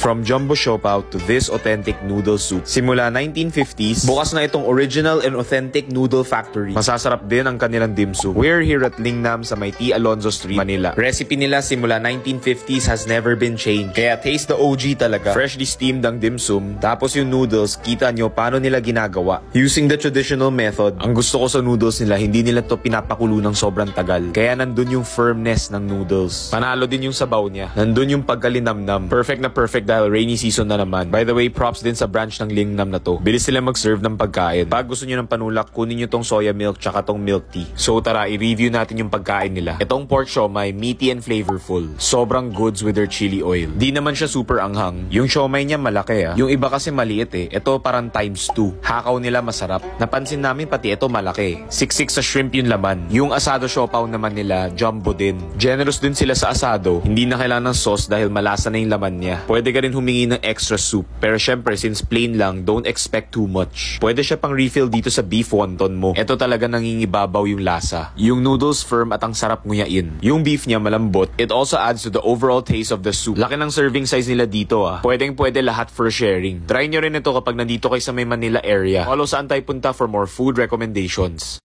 From jumbo siopaw to this authentic noodle soup. Simula 1950s, bukas na itong original and authentic noodle factory. Masasarap din ang kanilang dim sum. We're here at Lingnam sa may T. Alonzo Street, Manila. Recipe nila simula 1950s has never been changed. Kaya taste the OG talaga. Freshly steamed ang dim sum, tapos yung noodles, kita nyo paano nila ginagawa. Using the traditional method, ang gusto ko sa noodles nila, hindi nila to pinapakulo ng sobrang tagal. Kaya nandun yung firmness ng noodles. Panalo din yung sabaw niya. Nandun yung pagkalinamnam. Perfect na perfect dahil rainy season na naman. By the way, props din sa branch ng Lingnam na to. Bilis sila mag-serve ng pagkain. Pag gusto nyo ng panulak, kunin nyo tong soya milk tsaka tong milk tea. So tara, i-review natin yung pagkain nila. Itong pork siomai, meaty and flavorful. Sobrang goods with their chili oil. Di naman siya super anghang. Yung siomai niya malaki Yung iba kasi maliit Ito parang times 2. Hakaw nila masarap. Napansin namin pati ito malaki. Siksik sa shrimp yung laman. Yung asado siopaw naman nila, jumbo din. Generous din sila sa asado. Hindi na kailangan ng sauce dahil malasa na yung laman niya. Pwede ka rin humingi ng extra soup. Pero syempre, since plain lang, don't expect too much. Pwede siya pang refill dito sa beef wonton mo. Ito talaga nangingibabaw yung lasa. Yung noodles firm at ang sarap nguyain. Yung beef niya malambot. It also adds to the overall taste of the soup. Laki ng serving size nila dito Pwedeng-pwede lahat for sharing. Try nyo rin ito kapag nandito kayo sa may Manila area. Follow saan tayo punta for more food recommendations.